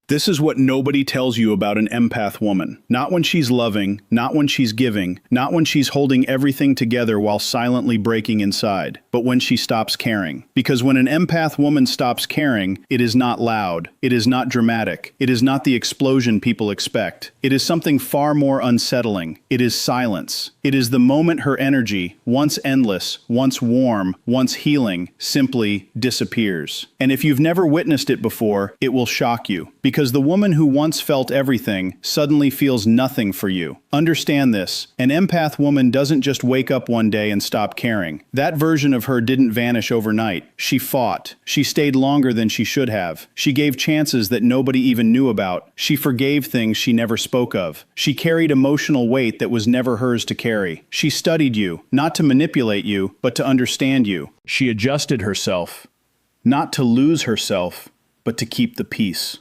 This is what nobody tells you about an empath woman. Not when she's loving, not when she's giving, not when she's holding everything together while silently breaking inside, but when she stops caring. Because when an empath woman stops caring, it is not loud, it is not dramatic, it is not the explosion people expect. It is something far more unsettling. It is silence. It is the moment her energy, once endless, once warm, once healing, simply disappears. And if you've never witnessed it before, it will shock you. Because the woman who once felt everything suddenly feels nothing for you. Understand this, an empath woman doesn't just wake up one day and stop caring. That version of her didn't vanish overnight. She fought. She stayed longer than she should have. She gave chances that nobody even knew about. She forgave things she never spoke of. She carried emotional weight that was never hers to carry. She studied you, not to manipulate you, but to understand you. She adjusted herself, not to lose herself, but to keep the peace.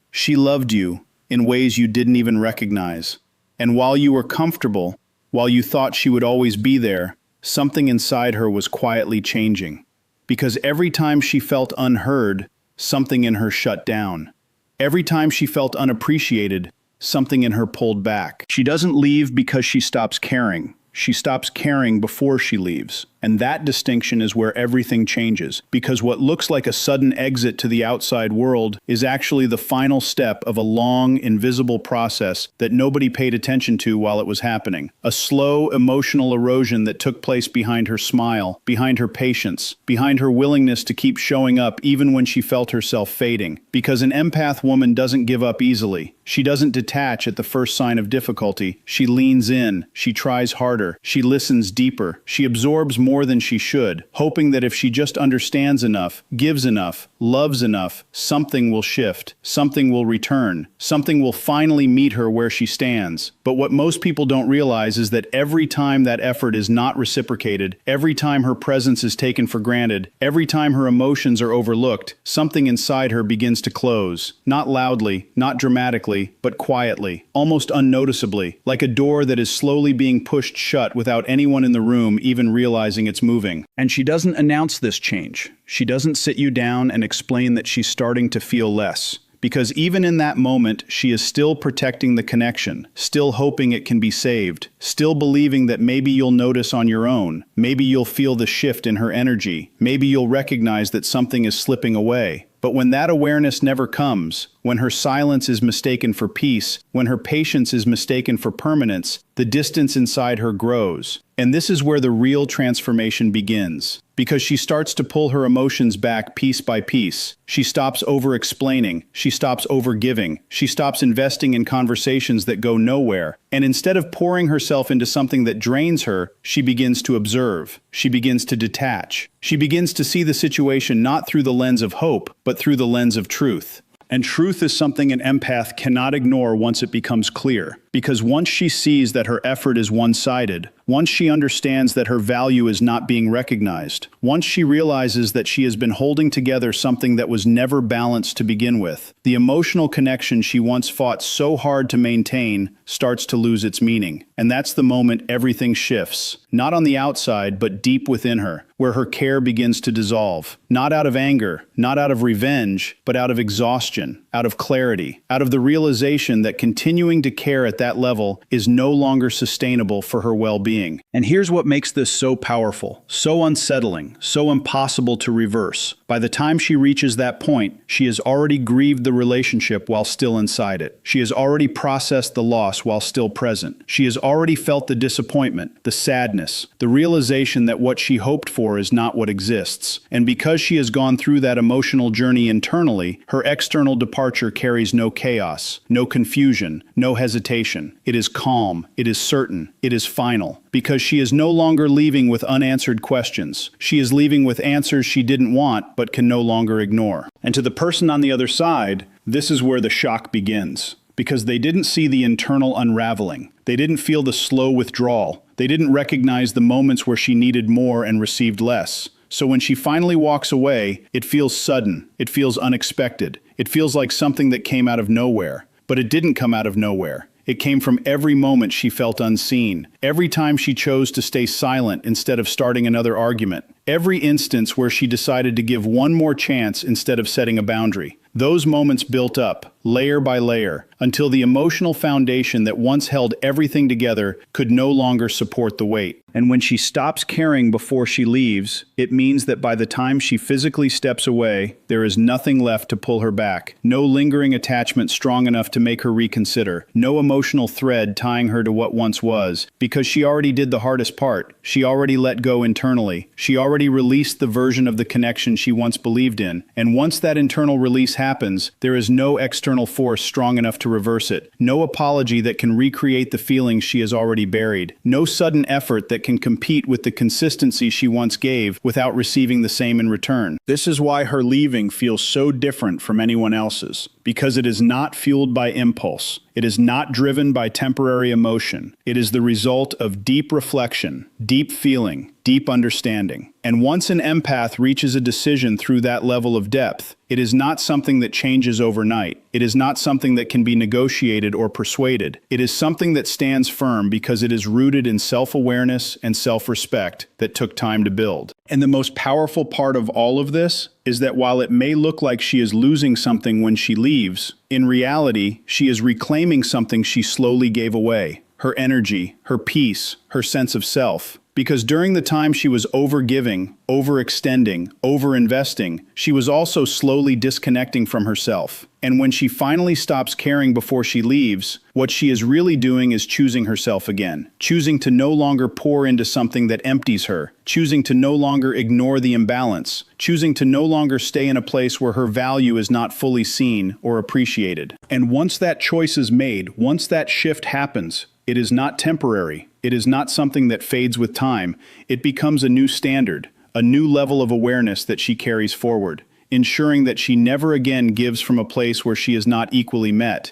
She loved you in ways you didn't even recognize. And while you were comfortable, while you thought she would always be there, something inside her was quietly changing. Because every time she felt unheard, something in her shut down. Every time she felt unappreciated, something in her pulled back. She doesn't leave because she stops caring. She stops caring before she leaves. And that distinction is where everything changes, because what looks like a sudden exit to the outside world is actually the final step of a long, invisible process that nobody paid attention to while it was happening. A slow, emotional erosion that took place behind her smile, behind her patience, behind her willingness to keep showing up even when she felt herself fading. Because an empath woman doesn't give up easily. She doesn't detach at the first sign of difficulty. She leans in, she tries harder, she listens deeper, she absorbs more than she should, hoping that if she just understands enough, gives enough, loves enough, something will shift, something will return, something will finally meet her where she stands. But what most people don't realize is that every time that effort is not reciprocated, every time her presence is taken for granted, every time her emotions are overlooked, something inside her begins to close. Not loudly, not dramatically, but quietly, almost unnoticeably, like a door that is slowly being pushed shut without anyone in the room even realizing it's moving. And she doesn't announce this change. She doesn't sit you down and explain that she's starting to feel less. Because even in that moment, she is still protecting the connection, still hoping it can be saved, still believing that maybe you'll notice on your own, maybe you'll feel the shift in her energy, maybe you'll recognize that something is slipping away. But when that awareness never comes, when her silence is mistaken for peace, when her patience is mistaken for permanence, the distance inside her grows. And this is where the real transformation begins. Because she starts to pull her emotions back piece by piece. She stops over-explaining. She stops over-giving. She stops investing in conversations that go nowhere. And instead of pouring herself into something that drains her, she begins to observe. She begins to detach. She begins to see the situation not through the lens of hope, but through the lens of truth. And truth is something an empath cannot ignore once it becomes clear. Because once she sees that her effort is one-sided, once she understands that her value is not being recognized, once she realizes that she has been holding together something that was never balanced to begin with, the emotional connection she once fought so hard to maintain starts to lose its meaning. And that's the moment everything shifts. Not on the outside, but deep within her, where her care begins to dissolve. Not out of anger, not out of revenge, but out of exhaustion, out of clarity, out of the realization that continuing to care at that level is no longer sustainable for her well-being. And here's what makes this so powerful, so unsettling, so impossible to reverse. By the time she reaches that point, she has already grieved the relationship while still inside it. She has already processed the loss while still present. She has already felt the disappointment, the sadness, the realization that what she hoped for is not what exists. And because she has gone through that emotional journey internally, her external departure carries no chaos, no confusion, no hesitation. It is calm, it is certain, it is final. Because she is no longer leaving with unanswered questions. She is leaving with answers she didn't want but can no longer ignore. And to the person on the other side, this is where the shock begins. Because they didn't see the internal unraveling. They didn't feel the slow withdrawal. They didn't recognize the moments where she needed more and received less. So when she finally walks away, it feels sudden. It feels unexpected. It feels like something that came out of nowhere. But it didn't come out of nowhere. It came from every moment she felt unseen, every time she chose to stay silent instead of starting another argument, every instance where she decided to give one more chance instead of setting a boundary. Those moments built up, layer by layer, until the emotional foundation that once held everything together could no longer support the weight. And when she stops caring before she leaves, it means that by the time she physically steps away, there is nothing left to pull her back. No lingering attachment strong enough to make her reconsider. No emotional thread tying her to what once was, because she already did the hardest part. She already let go internally. She already released the version of the connection she once believed in. And once that internal release happens, there is no external force strong enough to reverse it. No apology that can recreate the feelings she has already buried. No sudden effort that can compete with the consistency she once gave without receiving the same in return. This is why her leaving feels so different from anyone else's, because it is not fueled by impulse. It is not driven by temporary emotion. It is the result of deep reflection, deep feeling, deep understanding. And once an empath reaches a decision through that level of depth, it is not something that changes overnight. It is not something that can be negotiated or persuaded. It is something that stands firm because it is rooted in self-awareness and self-respect that took time to build. And the most powerful part of all of this is that while it may look like she is losing something when she leaves, in reality, she is reclaiming something she slowly gave away: her energy, her peace, her sense of self. Because during the time she was overgiving, overextending, overinvesting, she was also slowly disconnecting from herself. And when she finally stops caring before she leaves, what she is really doing is choosing herself again, choosing to no longer pour into something that empties her, choosing to no longer ignore the imbalance, choosing to no longer stay in a place where her value is not fully seen or appreciated. And once that choice is made, once that shift happens, it is not temporary. It is not something that fades with time. It becomes a new standard, a new level of awareness that she carries forward, ensuring that she never again gives from a place where she is not equally met.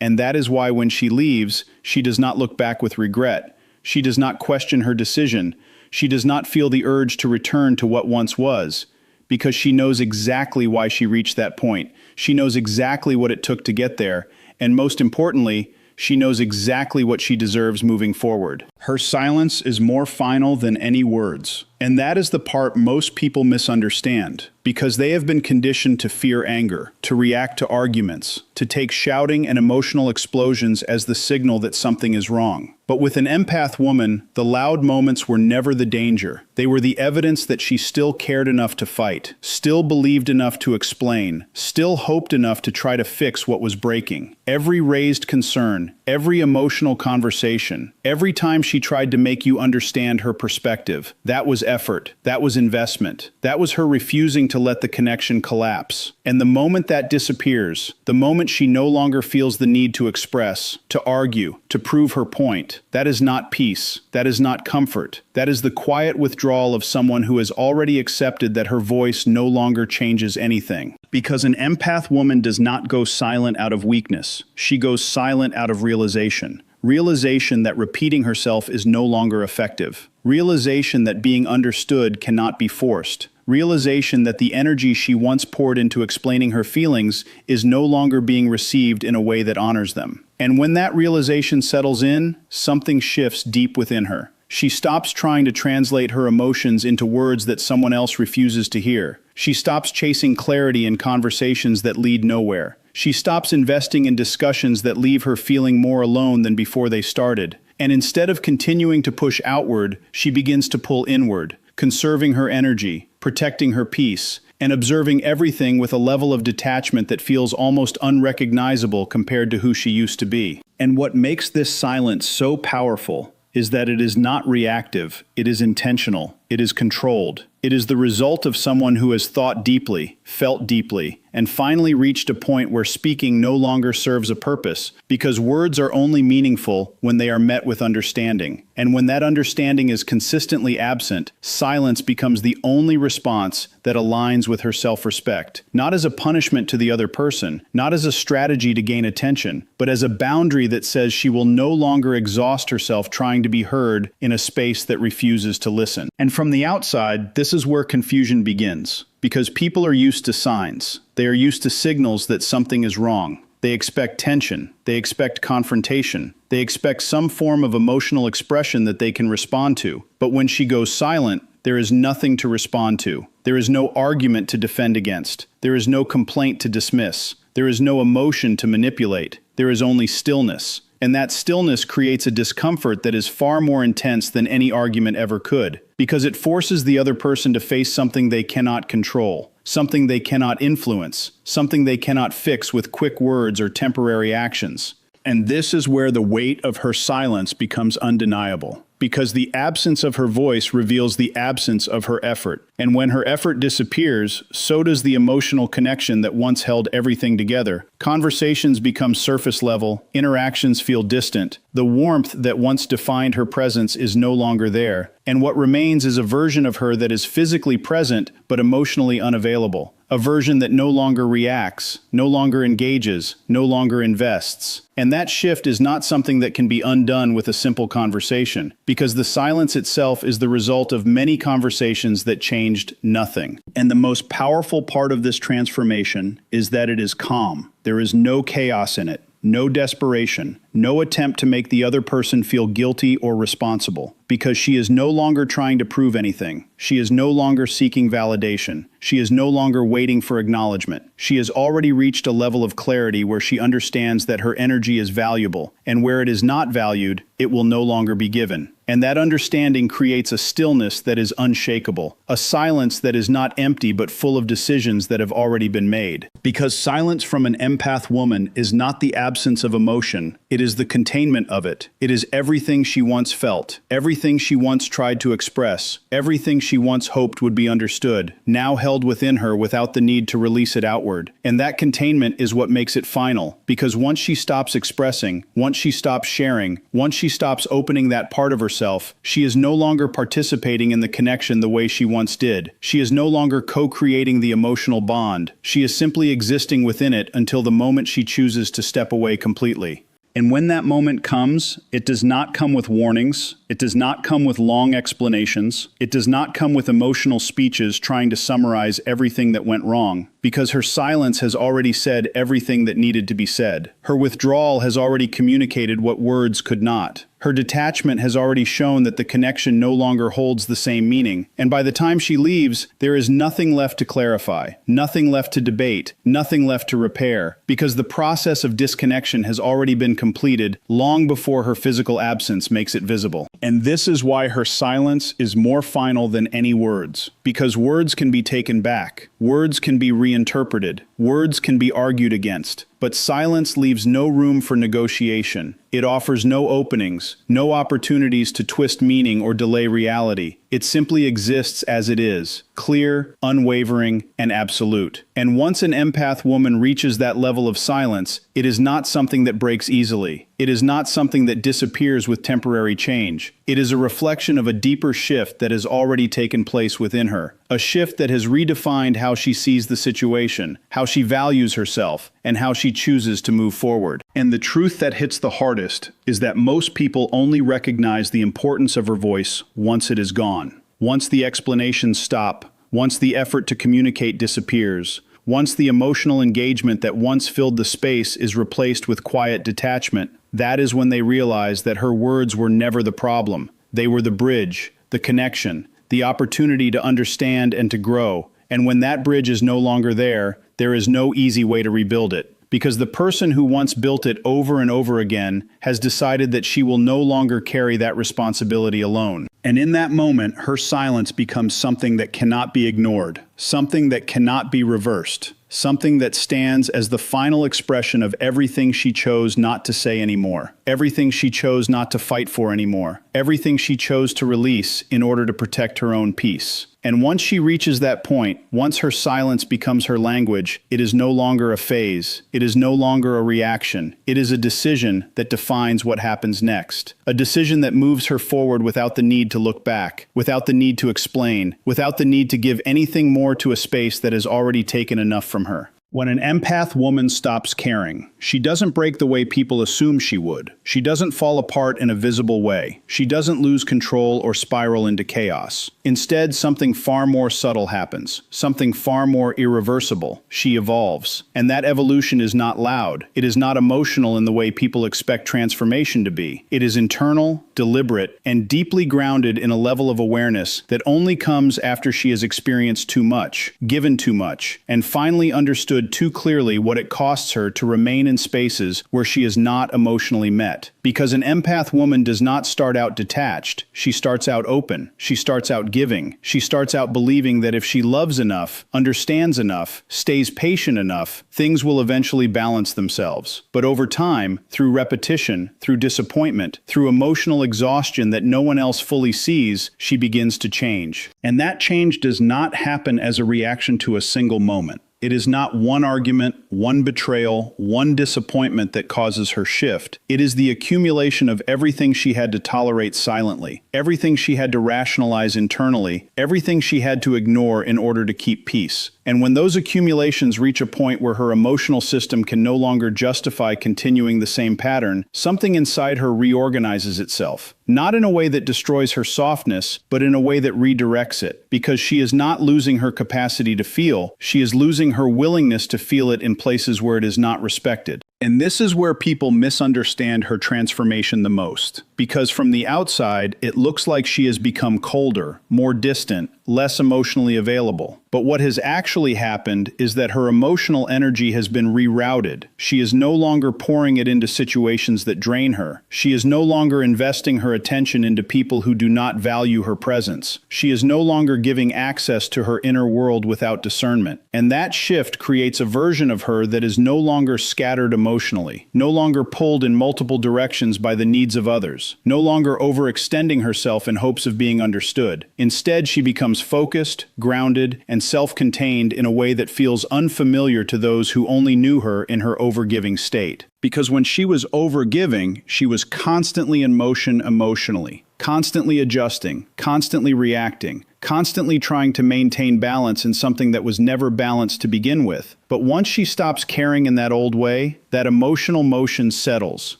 And that is why when she leaves, she does not look back with regret. She does not question her decision. She does not feel the urge to return to what once was, because she knows exactly why she reached that point. She knows exactly what it took to get there, and most importantly, she knows exactly what she deserves moving forward. Her silence is more final than any words. And that is the part most people misunderstand, because they have been conditioned to fear anger, to react to arguments, to take shouting and emotional explosions as the signal that something is wrong. But with an empath woman, the loud moments were never the danger. They were the evidence that she still cared enough to fight, still believed enough to explain, still hoped enough to try to fix what was breaking. Every raised concern, every emotional conversation, every time she tried to make you understand her perspective, that was effort, that was investment, that was her refusing to let the connection collapse. And the moment that disappears, the moment she no longer feels the need to express, to argue, to prove her point, that is not peace, that is not comfort, that is the quiet withdrawal of someone who has already accepted that her voice no longer changes anything. Because an empath woman does not go silent out of weakness, she goes silent out of realization. Realization that repeating herself is no longer effective. Realization that being understood cannot be forced. Realization that the energy she once poured into explaining her feelings is no longer being received in a way that honors them. And when that realization settles in, something shifts deep within her. She stops trying to translate her emotions into words that someone else refuses to hear. She stops chasing clarity in conversations that lead nowhere. She stops investing in discussions that leave her feeling more alone than before they started. And instead of continuing to push outward, she begins to pull inward, conserving her energy, protecting her peace, and observing everything with a level of detachment that feels almost unrecognizable compared to who she used to be. And what makes this silence so powerful is that it is not reactive, it is intentional, it is controlled. It is the result of someone who has thought deeply, felt deeply, and finally reached a point where speaking no longer serves a purpose, because words are only meaningful when they are met with understanding. And when that understanding is consistently absent, silence becomes the only response that aligns with her self-respect, not as a punishment to the other person, not as a strategy to gain attention, but as a boundary that says she will no longer exhaust herself trying to be heard in a space that refuses to listen. And from the outside, this is where confusion begins, because people are used to signs. They are used to signals that something is wrong. They expect tension. They expect confrontation. They expect some form of emotional expression that they can respond to. But when she goes silent, there is nothing to respond to. There is no argument to defend against. There is no complaint to dismiss. There is no emotion to manipulate. There is only stillness. And that stillness creates a discomfort that is far more intense than any argument ever could, because it forces the other person to face something they cannot control, something they cannot influence, something they cannot fix with quick words or temporary actions. And this is where the weight of her silence becomes undeniable, because the absence of her voice reveals the absence of her effort. And when her effort disappears, so does the emotional connection that once held everything together. Conversations become surface level, interactions feel distant, the warmth that once defined her presence is no longer there, and what remains is a version of her that is physically present but emotionally unavailable. A version that no longer reacts, no longer engages, no longer invests. And that shift is not something that can be undone with a simple conversation, because the silence itself is the result of many conversations that changed nothing. And the most powerful part of this transformation is that it is calm. There is no chaos in it. No desperation, no attempt to make the other person feel guilty or responsible, because she is no longer trying to prove anything. She is no longer seeking validation. She is no longer waiting for acknowledgement. She has already reached a level of clarity where she understands that her energy is valuable, and where it is not valued, it will no longer be given. And that understanding creates a stillness that is unshakable, a silence that is not empty but full of decisions that have already been made. Because silence from an empath woman is not the absence of emotion, it is the containment of it. It is everything she once felt, everything she once tried to express, everything she once hoped would be understood, now held within her without the need to release it outward. And that containment is what makes it final, because once she stops expressing, once she stops sharing, once she stops opening that part of herself, she is no longer participating in the connection the way she once did. She is no longer co-creating the emotional bond. She is simply existing within it until the moment she chooses to step away completely. And when that moment comes, it does not come with warnings. It does not come with long explanations. It does not come with emotional speeches trying to summarize everything that went wrong, because her silence has already said everything that needed to be said. Her withdrawal has already communicated what words could not. Her detachment has already shown that the connection no longer holds the same meaning, and by the time she leaves, there is nothing left to clarify, nothing left to debate, nothing left to repair, because the process of disconnection has already been completed long before her physical absence makes it visible. And this is why her silence is more final than any words, because words can be taken back, words can be reinterpreted, words can be argued against, but silence leaves no room for negotiation. It offers no openings, no opportunities to twist meaning or delay reality. It simply exists as it is, clear, unwavering, and absolute. And once an empath woman reaches that level of silence, it is not something that breaks easily. It is not something that disappears with temporary change. It is a reflection of a deeper shift that has already taken place within her. A shift that has redefined how she sees the situation, how she values herself, and how she chooses to move forward. And the truth that hits the hardest is that most people only recognize the importance of her voice once it is gone. Once the explanations stop, once the effort to communicate disappears, once the emotional engagement that once filled the space is replaced with quiet detachment, that is when they realize that her words were never the problem. They were the bridge, the connection, the opportunity to understand and to grow. And when that bridge is no longer there, there is no easy way to rebuild it. Because the person who once built it over and over again has decided that she will no longer carry that responsibility alone. And in that moment, her silence becomes something that cannot be ignored, something that cannot be reversed, something that stands as the final expression of everything she chose not to say anymore, everything she chose not to fight for anymore, everything she chose to release in order to protect her own peace. And once she reaches that point, once her silence becomes her language, it is no longer a phase. It is no longer a reaction. It is a decision that defines what happens next. A decision that moves her forward without the need to look back, without the need to explain, without the need to give anything more to a space that has already taken enough from her. When an empath woman stops caring, she doesn't break the way people assume she would. She doesn't fall apart in a visible way. She doesn't lose control or spiral into chaos. Instead, something far more subtle happens, something far more irreversible. She evolves. And that evolution is not loud. It is not emotional in the way people expect transformation to be. It is internal, deliberate, and deeply grounded in a level of awareness that only comes after she has experienced too much, given too much, and finally understood too clearly what it costs her to remain in spaces where she is not emotionally met. Because an empath woman does not start out detached, she starts out open, she starts out giving, she starts out believing that if she loves enough, understands enough, stays patient enough, things will eventually balance themselves. But over time, through repetition, through disappointment, through emotional exhaustion that no one else fully sees, she begins to change. And that change does not happen as a reaction to a single moment. It is not one argument, one betrayal, one disappointment that causes her shift. It is the accumulation of everything she had to tolerate silently, everything she had to rationalize internally, everything she had to ignore in order to keep peace. And when those accumulations reach a point where her emotional system can no longer justify continuing the same pattern, something inside her reorganizes itself. Not in a way that destroys her softness, but in a way that redirects it. Because she is not losing her capacity to feel, she is losing her willingness to feel it in places where it is not respected. And this is where people misunderstand her transformation the most. Because from the outside, it looks like she has become colder, more distant, less emotionally available. But what has actually happened is that her emotional energy has been rerouted. She is no longer pouring it into situations that drain her. She is no longer investing her attention into people who do not value her presence. She is no longer giving access to her inner world without discernment. And that shift creates a version of her that is no longer scattered emotionally, no longer pulled in multiple directions by the needs of others, no longer overextending herself in hopes of being understood. Instead, she becomes focused, grounded, and self-contained in a way that feels unfamiliar to those who only knew her in her overgiving state. Because when she was overgiving, she was constantly in motion emotionally, constantly adjusting, constantly reacting, constantly trying to maintain balance in something that was never balanced to begin with. But once she stops caring in that old way, that emotional motion settles,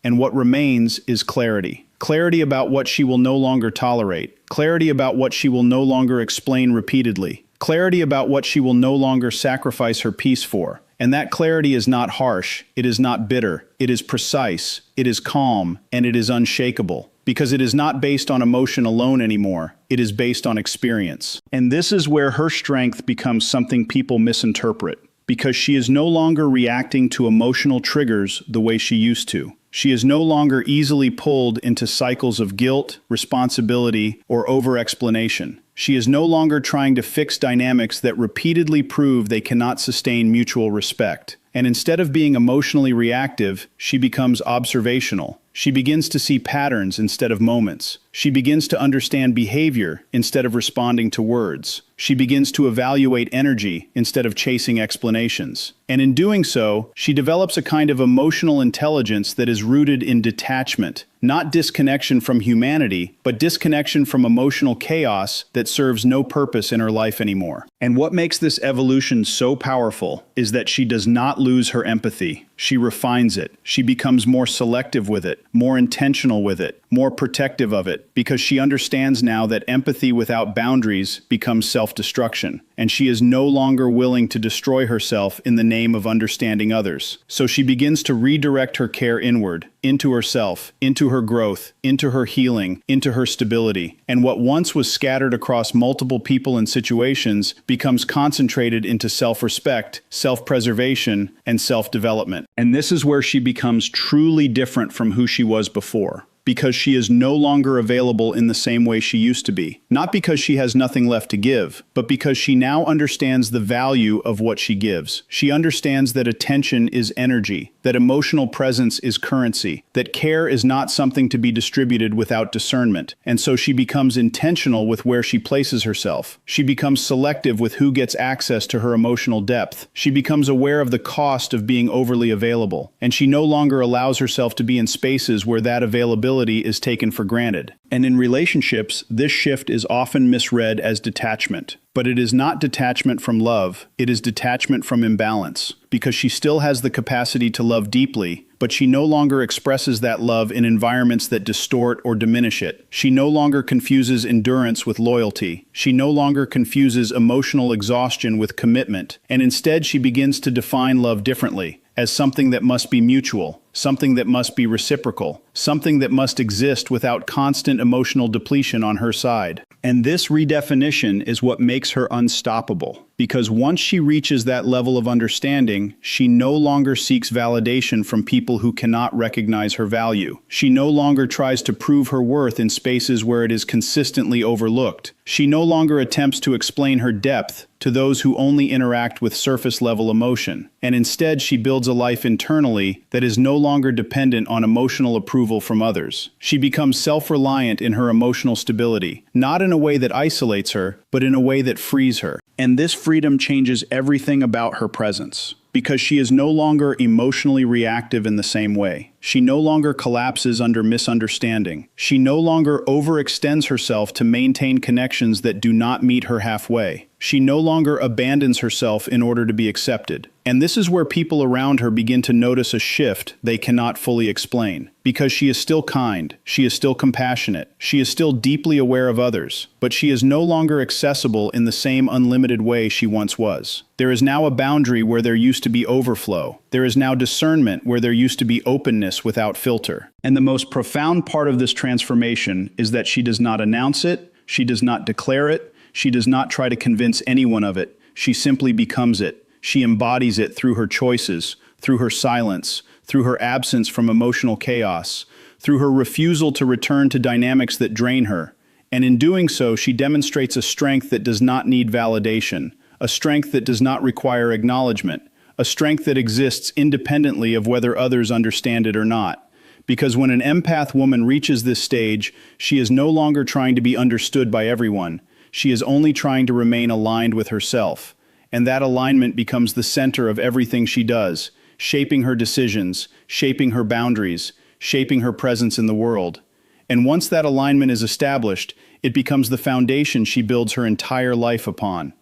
and what remains is clarity. Clarity about what she will no longer tolerate, clarity about what she will no longer explain repeatedly, clarity about what she will no longer sacrifice her peace for. And that clarity is not harsh, it is not bitter, it is precise, it is calm, and it is unshakable. Because it is not based on emotion alone anymore, it is based on experience. And this is where her strength becomes something people misinterpret. Because she is no longer reacting to emotional triggers the way she used to. She is no longer easily pulled into cycles of guilt, responsibility, or over-explanation. She is no longer trying to fix dynamics that repeatedly prove they cannot sustain mutual respect. And instead of being emotionally reactive, she becomes observational. She begins to see patterns instead of moments. She begins to understand behavior instead of responding to words. She begins to evaluate energy instead of chasing explanations. And in doing so, she develops a kind of emotional intelligence that is rooted in detachment, not disconnection from humanity, but disconnection from emotional chaos that serves no purpose in her life anymore. And what makes this evolution so powerful is that she does not lose her empathy. She refines it. She becomes more selective with it, more intentional with it, more protective of it, because she understands now that empathy without boundaries becomes self-destruction, and she is no longer willing to destroy herself in the name of understanding others. So she begins to redirect her care inward, into herself, into her growth, into her healing, into her stability. And what once was scattered across multiple people and situations becomes concentrated into self-respect, self-preservation, and self-development. And this is where she becomes truly different from who she was before. Because she is no longer available in the same way she used to be. Not because she has nothing left to give, but because she now understands the value of what she gives. She understands that attention is energy, that emotional presence is currency, that care is not something to be distributed without discernment. And so she becomes intentional with where she places herself. She becomes selective with who gets access to her emotional depth. She becomes aware of the cost of being overly available. And she no longer allows herself to be in spaces where that availability is taken for granted. And in relationships, this shift is often misread as detachment. But it is not detachment from love, it is detachment from imbalance. Because she still has the capacity to love deeply, but she no longer expresses that love in environments that distort or diminish it. She no longer confuses endurance with loyalty. She no longer confuses emotional exhaustion with commitment. And instead, she begins to define love differently. as something that must be mutual, something that must be reciprocal, something that must exist without constant emotional depletion on her side. And this redefinition is what makes her unstoppable, because once she reaches that level of understanding, she no longer seeks validation from people who cannot recognize her value. She no longer tries to prove her worth in spaces where it is consistently overlooked. She no longer attempts to explain her depth to those who only interact with surface-level emotion, and instead she builds a life internally that is no longer dependent on emotional approval from others. She becomes self-reliant in her emotional stability, not in a way that isolates her, but in a way that frees her. And this freedom changes everything about her presence, because she is no longer emotionally reactive in the same way. She no longer collapses under misunderstanding. She no longer overextends herself to maintain connections that do not meet her halfway. She no longer abandons herself in order to be accepted. And this is where people around her begin to notice a shift they cannot fully explain. Because she is still kind, she is still compassionate, she is still deeply aware of others, but she is no longer accessible in the same unlimited way she once was. There is now a boundary where there used to be overflow. There is now discernment where there used to be openness without filter. And the most profound part of this transformation is that she does not announce it, she does not declare it, she does not try to convince anyone of it. She simply becomes it. She embodies it through her choices, through her silence, through her absence from emotional chaos, through her refusal to return to dynamics that drain her. And in doing so, she demonstrates a strength that does not need validation, a strength that does not require acknowledgement, a strength that exists independently of whether others understand it or not. Because when an empath woman reaches this stage, she is no longer trying to be understood by everyone. She is only trying to remain aligned with herself. And that alignment becomes the center of everything she does, shaping her decisions, shaping her boundaries, shaping her presence in the world. And once that alignment is established, it becomes the foundation she builds her entire life upon.